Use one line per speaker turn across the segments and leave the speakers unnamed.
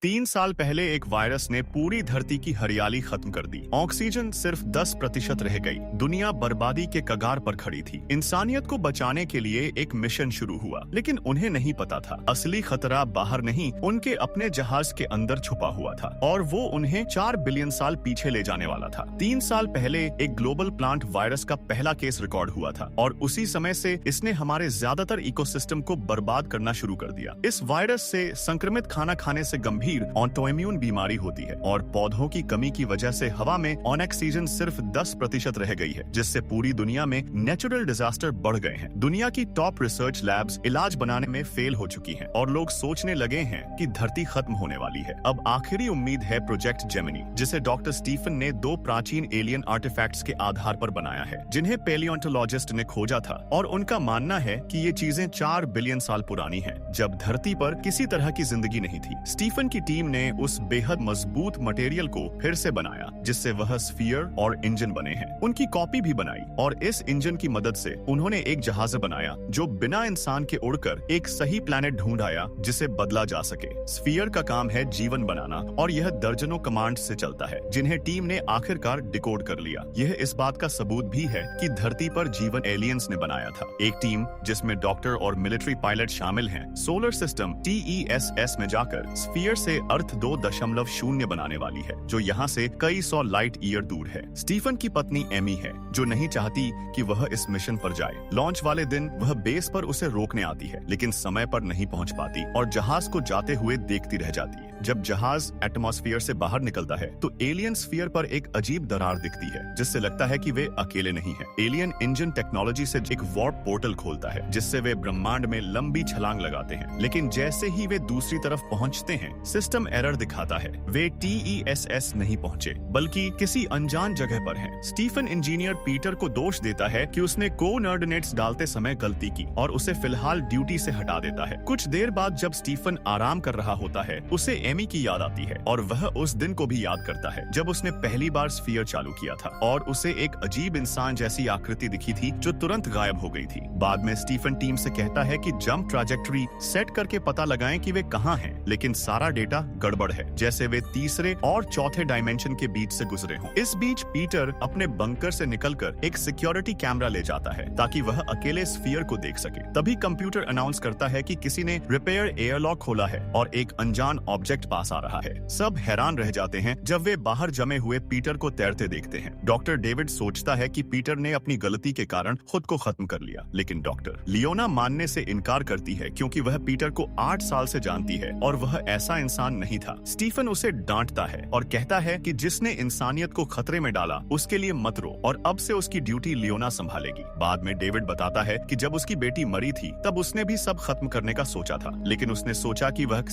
3 साल पहले एक वायरस ने पूरी धरती की हरियाली खत्म कर दी। ऑक्सीजन सिर्फ 10% रह गई। दुनिया बर्बादी के कगार पर खड़ी थी। इंसानियत को बचाने के लिए एक मिशन शुरू हुआ, लेकिन उन्हें नहीं पता था असली खतरा बाहर नहीं, उनके अपने जहाज के अंदर छुपा हुआ था और वो उन्हें 4 बिलियन साल पीछे ले जाने वाला था। 3 साल पहले एक ग्लोबल प्लांट वायरस का पहला केस रिकॉर्ड हुआ था और उसी समय से इसने हमारे ज्यादातर इकोसिस्टम को बर्बाद करना शुरू कर दिया। इस वायरस से संक्रमित खाना खाने से गंभीर ऑटोइम्यून बीमारी होती है और पौधों की कमी की वजह से हवा में ऑक्सीजन सिर्फ 10% रह गई है, जिससे पूरी दुनिया में नेचुरल डिजास्टर बढ़ गए हैं। दुनिया की टॉप रिसर्च लैब्स इलाज बनाने में फेल हो चुकी हैं और लोग सोचने लगे हैं कि धरती खत्म होने वाली है। अब आखिरी उम्मीद है प्रोजेक्ट जेमिनी, जिसे डॉक्टर स्टीफन ने 2 प्राचीन एलियन आर्टिफैक्ट्स के आधार पर बनाया है, जिन्हें पैलियोंटोलॉजिस्ट ने खोजा था और उनका मानना है कि ये चीजें 4 बिलियन साल पुरानी हैं, जब धरती पर किसी तरह की जिंदगी नहीं थी। स्टीफन की टीम ने उस बेहद मजबूत मटेरियल को फिर से बनाया, जिससे वह स्फीयर और इंजन बने हैं। उनकी कॉपी भी बनाई और इस इंजन की मदद से उन्होंने एक जहाज बनाया जो बिना इंसान के उड़कर एक सही प्लैनेट ढूंढ आया जिसे बदला जा सके। स्फीयर का काम है जीवन बनाना और यह दर्जनों कमांड से चलता है, जिन्हें टीम ने आखिरकार डिकोड कर लिया। यह इस बात का सबूत भी है कि धरती पर जीवन एलियंस ने बनाया था। एक टीम जिसमें डॉक्टर और मिलिट्री पायलट शामिल हैं, सोलर सिस्टम TESS में जाकर स्फीयर से अर्थ 2.0 बनाने वाली है, जो यहाँ से कई 100 लाइट ईयर दूर है। स्टीफन की पत्नी एमी है, जो नहीं चाहती कि वह इस मिशन पर जाए। लॉन्च वाले दिन वह बेस पर उसे रोकने आती है, लेकिन समय पर नहीं पहुंच पाती और जहाज को जाते हुए देखती रह जाती है। जब जहाज एटमॉस्फेयर से बाहर निकलता है तो एलियन स्फीयर पर एक अजीब दरार दिखती है, जिससे लगता है कि वे अकेले नहीं हैं। एलियन इंजन टेक्नोलॉजी से एक वार्प पोर्टल खोलता है, जिससे वे ब्रह्मांड में लंबी छलांग लगाते हैं, लेकिन जैसे ही वे दूसरी तरफ पहुंचते हैं, सिस्टम एरर दिखाता है। वे TESS नहीं पहुंचे, बल्कि किसी अनजान जगह पर हैं। स्टीफन इंजीनियर पीटर को दोष देता है कि उसने कोऑर्डिनेट्स डालते समय गलती की और उसे फिलहाल ड्यूटी से हटा देता है। कुछ देर बाद जब स्टीफन आराम कर रहा होता है, उसे एमी की याद आती है और वह उस दिन को भी याद करता है जब उसने पहली बार स्फीयर चालू किया था और उसे एक अजीब इंसान जैसी आकृति दिखी थी जो तुरंत गायब हो गई थी। बाद में स्टीफन टीम से कहता है कि जंप ट्रैजेक्टरी सेट करके पता लगाएं कि वे कहां हैं, लेकिन सारा डेटा गड़बड़ है, जैसे वे तीसरे और चौथे डायमेंशन के बीच से गुजरे हों। इस बीच पीटर अपने बंकर से निकलकर एक सिक्योरिटी कैमरा ले जाता है ताकि वह अकेले स्फीयर को देख सके। तभी कंप्यूटर अनाउंस करता है कि किसी ने रिपेयर एयरलॉक खोला है और एक अनजान ऑब्जेक्ट पास आ रहा है। सब हैरान रह जाते हैं जब वे बाहर जमे हुए पीटर को तैरते देखते हैं। डॉक्टर डेविड सोचता है कि पीटर ने अपनी गलती के कारण खुद को खत्म कर लिया, लेकिन डॉक्टर लियोना मानने से इनकार करती है क्योंकि वह पीटर को 8 साल से जानती है और वह ऐसा इंसान नहीं था। स्टीफन उसे डांटता है और कहता है कि जिसने इंसानियत को खतरे में डाला उसके लिए मत रो और अब से उसकी ड्यूटी लियोना संभालेगी। बाद में डेविड बताता है कि जब उसकी बेटी मरी थी तब उसने भी सब खत्म करने का सोचा था, लेकिन उसने सोचा कि वह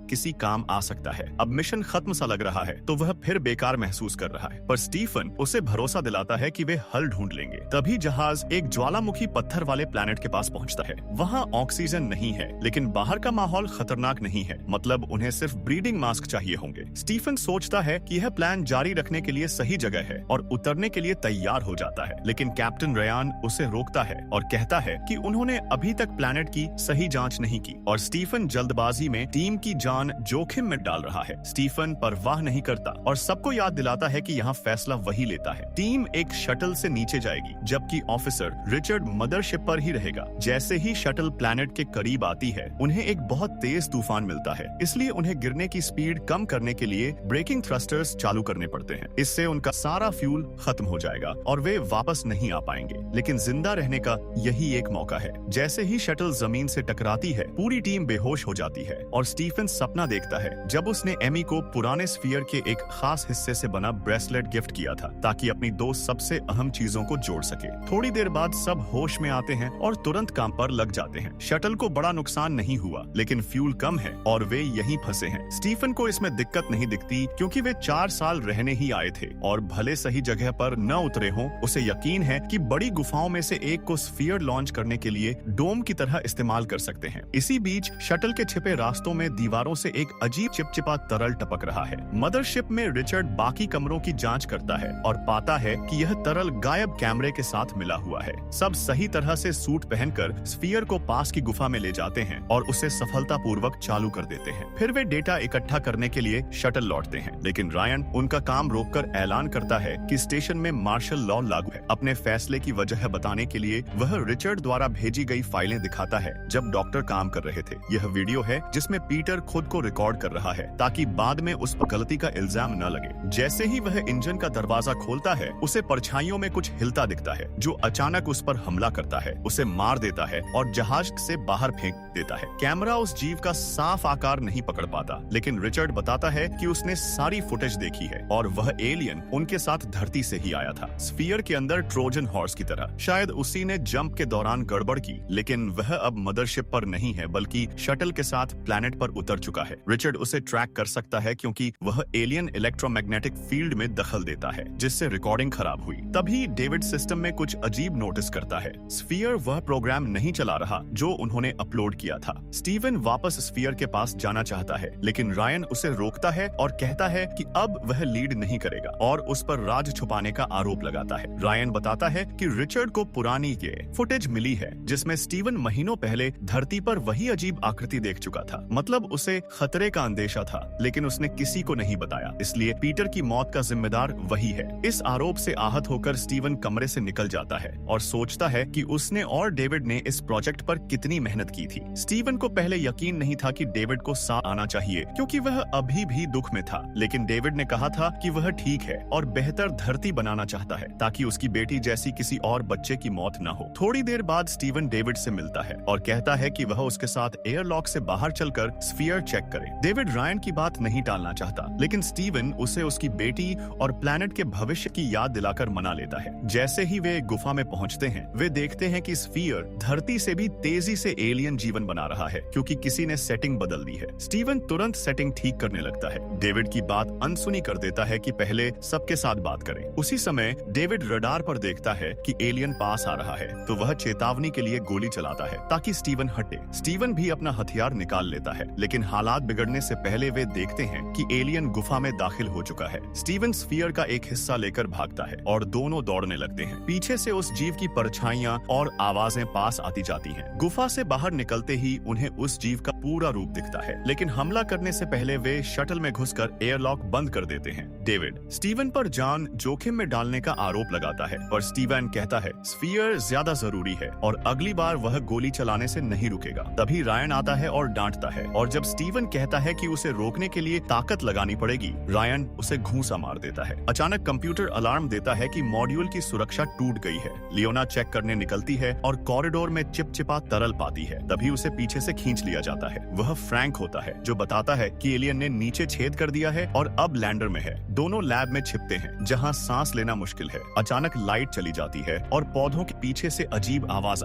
किसी काम आ सकता है। अब मिशन खत्म सा लग रहा है तो वह फिर बेकार महसूस कर रहा है, पर स्टीफन उसे भरोसा दिलाता है कि वे हल ढूंढ लेंगे। तभी जहाज एक ज्वालामुखी पत्थर वाले प्लैनेट के पास पहुंचता है। वहां ऑक्सीजन नहीं है, लेकिन बाहर का माहौल खतरनाक नहीं है, मतलब उन्हें सिर्फ ब्रीडिंग मास्क चाहिए होंगे। स्टीफन सोचता है कि यह प्लान जारी रखने के लिए सही जगह है और उतरने के लिए तैयार हो जाता है, लेकिन कैप्टन रयान उसे रोकता है और कहता है कि उन्होंने अभी तक प्लैनेट की सही जांच नहीं की और स्टीफन जल्दबाजी में टीम की जान जोखिम में डाल रहा है। स्टीफन परवाह नहीं करता और सबको याद दिलाता है कि यहाँ फैसला वही लेता है। टीम एक शटल से नीचे जाएगी, जबकि ऑफिसर रिचर्ड मदरशिप पर ही रहेगा। जैसे ही शटल प्लैनेट के करीब आती है, उन्हें एक बहुत तेज तूफान मिलता है, इसलिए उन्हें गिरने की स्पीड कम करने के लिए ब्रेकिंग थ्रस्टर्स चालू करने पड़ते हैं। इससे उनका सारा फ्यूल खत्म हो जाएगा और वे वापस नहीं आ पाएंगे, लेकिन जिंदा रहने का यही एक मौका है। जैसे ही शटल जमीन से टकराती है, पूरी टीम बेहोश हो जाती है और स्टीफन सपना देखता है जब उसने एमी को पुराने स्फीयर के एक खास हिस्से से बना ब्रेसलेट गिफ्ट किया था ताकि अपनी 2 सबसे अहम चीजों को जोड़ सके। थोड़ी देर बाद सब होश में आते हैं और तुरंत काम पर लग जाते हैं। शटल को बड़ा नुकसान नहीं हुआ, लेकिन फ्यूल कम है और वे यहीं फंसे हैं। स्टीफन को इसमें दिक्कत नहीं दिखती क्योंकि वे 4 साल रहने ही आए थे और भले सही जगह पर न उतरे हों, उसे यकीन है कि बड़ी गुफाओं में से एक को स्फीयर लॉन्च करने के लिए डोम की तरह इस्तेमाल कर सकते हैं। इसी बीच शटल के छिपे रास्तों में दीवारों से एक अजीब चिपचिपा तरल टपक रहा है। मदरशिप में रिचर्ड बाकी कमरों की जांच करता है और पाता है कि यह तरल गायब कैमरे के साथ मिला हुआ है। सब सही तरह से सूट पहनकर स्फीयर को पास की गुफा में ले जाते हैं और उसे सफलतापूर्वक चालू कर देते हैं। फिर वे डेटा इकट्ठा करने के लिए शटल लौटते हैं, लेकिन रायन उनका काम रोककर ऐलान करता है कि स्टेशन में मार्शल लॉ लागू है। अपने फैसले की वजह बताने के लिए वह रिचर्ड द्वारा भेजी गई फाइलें दिखाता है जब डॉक्टर काम कर रहे थे। यह वीडियो है जिसमें पीटर खुद को रिकॉर्ड कर रहा है ताकि बाद में उस पर गलती का इल्जाम न लगे। जैसे ही वह इंजन का दरवाजा खोलता है, उसे परछाइयों में कुछ हिलता दिखता है जो अचानक उस पर हमला करता है, उसे मार देता है और जहाज से बाहर फेंक देता है। कैमरा उस जीव का साफ आकार नहीं पकड़ पाता, लेकिन रिचर्ड बताता है कि उसने सारी फुटेज देखी है और वह एलियन उनके साथ धरती से ही आया था, स्फीयर के अंदर ट्रोजन हॉर्स की तरह। शायद उसी ने जंप के दौरान गड़बड़ की, लेकिन वह अब मदरशिप पर नहीं है बल्कि शटल के साथ प्लैनेट पर उतर चुका है। रिचर्ड उसे ट्रैक कर सकता है क्योंकि वह एलियन इलेक्ट्रोमैग्नेटिक फील्ड में दखल देता है, जिससे रिकॉर्डिंग खराब हुई। तभी डेविड सिस्टम में कुछ अजीब नोटिस करता है। स्फीयर वह प्रोग्राम नहीं चला रहा जो उन्होंने अपलोड किया था। स्टीवन वापस स्फीयर के पास जाना चाहता है, लेकिन रायन उसे रोकता है और कहता है कि अब वह लीड नहीं करेगा और उस पर राज छुपाने का आरोप लगाता है। रायन बताता है कि रिचर्ड को पुरानी के फुटेज मिली है जिसमें स्टीवन महीनों पहले धरती पर वही अजीब आकृति देख चुका था। मतलब उसे खतरे का अंदेशा था, लेकिन उसने किसी को नहीं बताया, इसलिए पीटर की मौत का जिम्मेदार वही है। इस आरोप से आहत होकर स्टीवन कमरे से निकल जाता है और सोचता है कि उसने और डेविड ने इस प्रोजेक्ट पर कितनी मेहनत की थी। स्टीवन को पहले यकीन नहीं था कि डेविड को साथ आना चाहिए क्योंकि वह अभी भी दुख में था, लेकिन डेविड ने कहा था कि वह ठीक है और बेहतर धरती बनाना चाहता है ताकि उसकी बेटी जैसी किसी और बच्चे की मौत न हो। थोड़ी देर बाद स्टीवन डेविड से मिलता है और कहता है कि वह उसके साथ एयरलॉक से बाहर चलकर स्फीयर चेक करे। डेविड रायन की बात नहीं टालना चाहता, लेकिन स्टीवन उसे उसकी बेटी और प्लैनेट के भविष्य की याद दिलाकर मना लेता है। जैसे ही वे गुफा में पहुंचते हैं, वे देखते हैं कि स्फीयर धरती से भी तेजी से एलियन जीवन बना रहा है क्योंकि किसी ने सेटिंग बदल दी है। स्टीवन तुरंत सेटिंग ठीक करने लगता है। डेविड की बात अनसुनी कर देता है कि पहले सबके साथ बात करें। उसी समय डेविड रडार पर देखता है कि एलियन पास आ रहा है, तो वह चेतावनी के लिए गोली चलाता है ताकि स्टीवन हटे। स्टीवन भी अपना हथियार निकाल लेता है, लेकिन हालात बिगड़ने से पहले वे देखते हैं कि एलियन गुफा में दाखिल हो चुका है। स्टीवन स्फीयर का एक हिस्सा लेकर भागता है और दोनों दौड़ने लगते हैं। पीछे से उस जीव की परछाइयां और आवाजें पास आती जाती हैं। गुफा से बाहर निकलते ही उन्हें उस जीव का पूरा रूप दिखता है, लेकिन हमला करने से पहले वे शटल में घुसकर एयरलॉक बंद कर देते हैं। डेविड स्टीवन पर जान जोखिम में डालने का आरोप लगाता है, पर स्टीवन कहता है स्फीयर ज्यादा जरूरी है और अगली बार वह गोली चलाने से नहीं रुकेगा। तभी रायन आता है और डांटता है, और जब स्टीवन कहता है कि उसे रोकने के लिए ताकत लगानी पड़ेगी, रायन उसे घूंसा मार देता है। अचानक कंप्यूटर अलार्म देता है कि मॉड्यूल की सुरक्षा टूट गई है। लियोना चेक करने निकलती है और कॉरिडोर में चिपचिपा तरल पाती है। तभी उसे पीछे से खींच लिया जाता है। वह फ्रैंक होता है जो बताता है कि एलियन ने नीचे छेद कर दिया है और अब लैंडर में है। दोनों लैब में छिपते हैं जहां सांस लेना मुश्किल है। अचानक लाइट चली जाती है और पौधों के पीछे से अजीब आवाज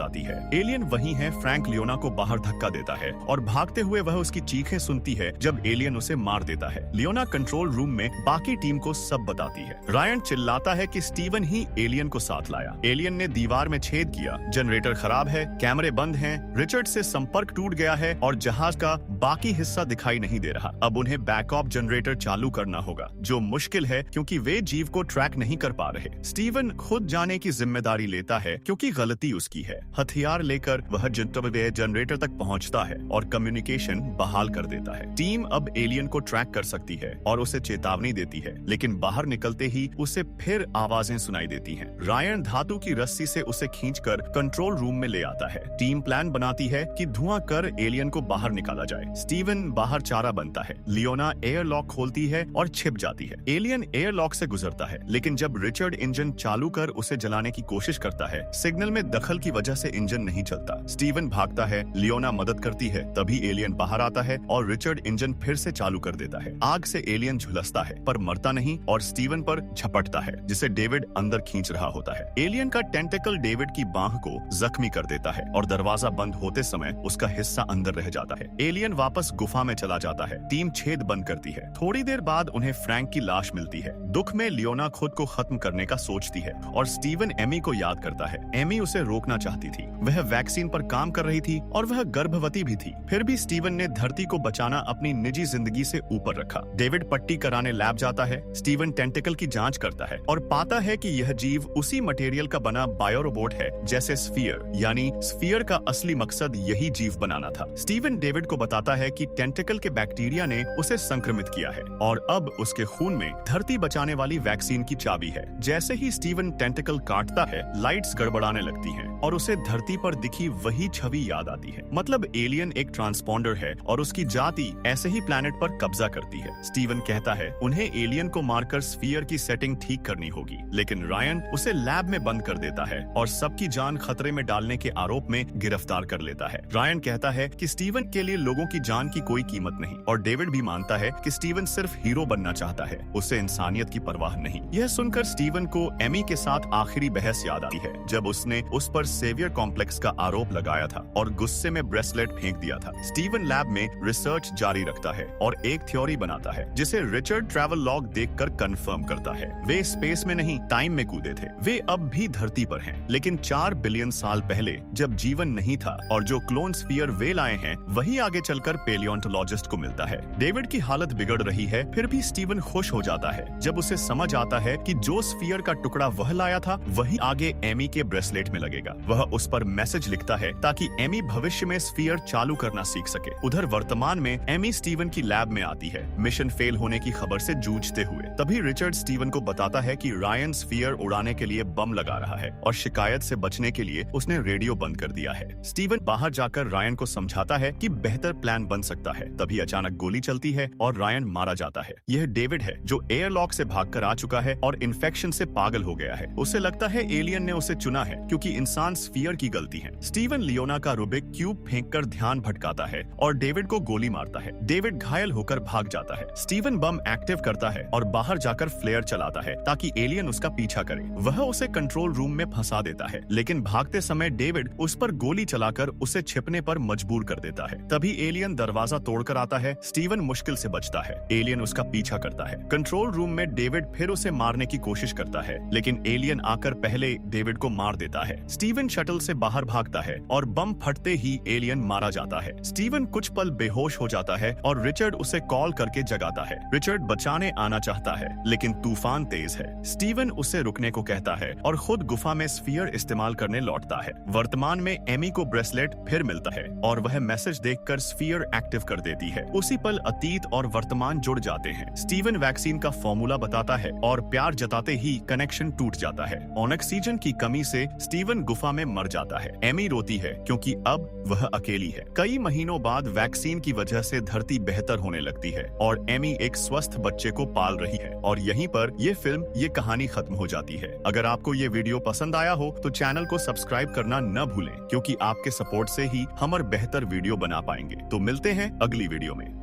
आती है। एलियन वही है। फ्रैंक लियोना को बाहर धक्का देता है और भागते हुए वह उसकी चीखें सुनती है जब एलियन उसे मार देता है। लियोना कंट्रोल रूम में बाकी टीम को सब बताती है। रायन चिल्लाता है कि स्टीवन ही एलियन को साथ लाया। एलियन ने दीवार में छेद किया, जनरेटर खराब है, कैमरे बंद हैं, रिचर्ड से संपर्क टूट गया है और जहाज का बाकी हिस्सा दिखाई नहीं दे रहा। अब उन्हें बैकअप जनरेटर चालू करना होगा, जो मुश्किल है क्योंकि वे जीव को ट्रैक नहीं कर पा रहे। स्टीवन खुद जाने की जिम्मेदारी लेता है क्योंकि गलती उसकी है। हथियार लेकर वह जनरेटर तक पहुंचता है और कम्युनिकेशन बहाल कर देता है। टीम अब एलियन को ट्रैक कर सकती है और उसे चेतावनी देती है, लेकिन बाहर निकलते ही उसे फिर आवाजें सुनाई देती हैं। रायन धातु की रस्सी से उसे खींचकर कंट्रोल रूम में ले आता है। टीम प्लान बनाती है कि धुआं कर एलियन को बाहर निकाला जाए। स्टीवन बाहर चारा बनता है। लियोना एयरलॉक खोलती है और छिप जाती है। एलियन एयरलॉक से गुजरता है, लेकिन जब रिचर्ड इंजन चालू कर उसे जलाने की कोशिश करता है, सिग्नल में दखल की वजह से इंजन नहीं चलता। स्टीवन भागता है, लियोना मदद करती है। तभी एलियन बाहर आता है और रिचर्ड इंजन फिर से चालू कर देता है। आग से एलियन झुलसता है पर मरता नहीं और स्टीवन पर झपटता है, जिसे डेविड अंदर खींच रहा होता है। एलियन का टेंटेकल डेविड की बांह को जख्मी कर देता है और दरवाजा बंद होते समय उसका हिस्सा अंदर रह जाता है। एलियन वापस गुफा में चला जाता है। टीम छेद बंद करती है। थोड़ी देर बाद उन्हें फ्रैंक की लाश मिलती है। दुख में लियोना खुद को खत्म करने का सोचती है और स्टीवन एमी को याद करता है। एमी उसे रोकना चाहती थी। वह वैक्सीन पर काम कर रही थी और वह गर्भवती भी थी। फिर भी स्टीवन ने धरती धरती को बचाना अपनी निजी जिंदगी से ऊपर रखा। डेविड पट्टी कराने लैब जाता है, स्टीवन टेंटिकल की जांच करता है और पाता है कि यह जीव उसी मटेरियल का बना बायोरोबोट है जैसे स्फीयर, यानी स्फीयर का असली मकसद यही जीव बनाना था। स्टीवन डेविड को बताता है कि टेंटिकल के बैक्टीरिया ने उसे संक्रमित किया है और अब उसके खून में धरती बचाने वाली वैक्सीन की चाबी है। जैसे ही स्टीवन टेंटिकल काटता है, लाइट्स गड़बड़ाने लगती हैं और उसे धरती पर दिखी वही छवि याद आती है। मतलब एलियन एक ट्रांसपोंडर है और उसकी जाति ऐसे ही प्लैनेट पर कब्जा करती है। स्टीवन कहता है उन्हें एलियन को मारकर स्फीयर की सेटिंग ठीक करनी होगी, लेकिन रायन उसे लैब में बंद कर देता है और सबकी जान खतरे में डालने के आरोप में गिरफ्तार कर लेता है। रायन कहता है कि स्टीवन के लिए लोगों की जान की कोई कीमत नहीं और डेविड भी मानता है कि स्टीवन सिर्फ हीरो बनना चाहता है, उसे इंसानियत की परवाह नहीं। यह सुनकर स्टीवन को एमी के साथ आखिरी बहस याद आती है जब उसने उस पर सेवियर कॉम्प्लेक्स का आरोप लगाया था और गुस्से में ब्रेसलेट फेंक दिया था। स्टीवन लैब में रिसर्च जारी रखता है और एक थ्योरी बनाता है जिसे रिचर्ड ट्रैवल लॉग देखकर कंफर्म करता है। वे स्पेस में नहीं, टाइम में कूदे थे। वे अब भी धरती पर हैं, लेकिन 4 बिलियन साल पहले जब जीवन नहीं था और जो क्लोन स्फीयर वे लाए हैं वही आगे चलकर पेलियोंटोलॉजिस्ट को मिलता है। डेविड की हालत बिगड़ रही है, फिर भी स्टीवन खुश हो जाता है जब उसे समझ आता है कि जो स्फीयर का टुकड़ा वह लाया था वही आगे एमी के ब्रेसलेट में लगेगा। वह उस पर मैसेज लिखता है ताकि एमी भविष्य में स्फीयर चालू करना सीख सके। उधर वर्तमान में एमी स्टीवन की लैब में आती है, मिशन फेल होने की खबर से जूझते हुए। तभी रिचर्ड स्टीवन को बताता है कि रायन स्फीयर उड़ाने के लिए बम लगा रहा है और शिकायत से बचने के लिए उसने रेडियो बंद कर दिया है। स्टीवन बाहर जाकर रायन को समझाता है कि बेहतर प्लान बन सकता है। तभी अचानक गोली चलती है और रायन मारा जाता है। यह डेविड है जो एयरलॉक से भागकर आ चुका है और इन्फेक्शन से पागल हो गया है। उसे लगता है एलियन ने उसे चुना है क्योंकि इंसान स्फीयर की गलती है। स्टीवन लियोना का रूबिक क्यूब फेंककर ध्यान भटकाता है और डेविड को गोली मारता है। डेविड घायल होकर भाग जाता है। स्टीवन बम एक्टिव करता है और बाहर जाकर फ्लेयर चलाता है ताकि एलियन उसका पीछा करे। वह उसे कंट्रोल रूम में फंसा देता है, लेकिन भागते समय डेविड उस पर गोली चलाकर उसे छिपने पर मजबूर कर देता है। तभी एलियन दरवाजा तोड़कर आता है। स्टीवन मुश्किल से बचता है। एलियन उसका पीछा करता है। कंट्रोल रूम में डेविड फिर उसे मारने की कोशिश करता है, लेकिन एलियन आकर पहले डेविड को मार देता है। स्टीवन शटल से बाहर भागता है और बम फटते ही एलियन मारा जाता है। स्टीवन कुछ पल बेहोश हो जाता है और रिचर्ड उसे कॉल करके जगाता है। रिचर्ड बचाने आना चाहता है, लेकिन तूफान तेज है। स्टीवन उसे रुकने को कहता है और खुद गुफा में स्फीयर इस्तेमाल करने लौटता है। वर्तमान में एमी को ब्रेसलेट फिर मिलता है और वह मैसेज देखकर स्फीयर एक्टिव कर देती है। उसी पल अतीत और वर्तमान जुड़ जाते हैं। स्टीवन वैक्सीन का फॉर्मूला बताता है और प्यार जताते ही कनेक्शन टूट जाता है। ऑक्सीजन की कमी से स्टीवन गुफा में मर जाता है। एमी रोती है क्योंकि अब वह अकेली है। कई महीनों बाद वैक्सीन की वजह से धरती बेहतर होने लगती है और एमी एक स्वस्थ बच्चे को पाल रही है। और यहीं पर ये कहानी खत्म हो जाती है। अगर आपको ये वीडियो पसंद आया हो तो चैनल को सब्सक्राइब करना न भूलें, क्योंकि आपके सपोर्ट से ही हम और बेहतर वीडियो बना पाएंगे। तो मिलते हैं अगली वीडियो में।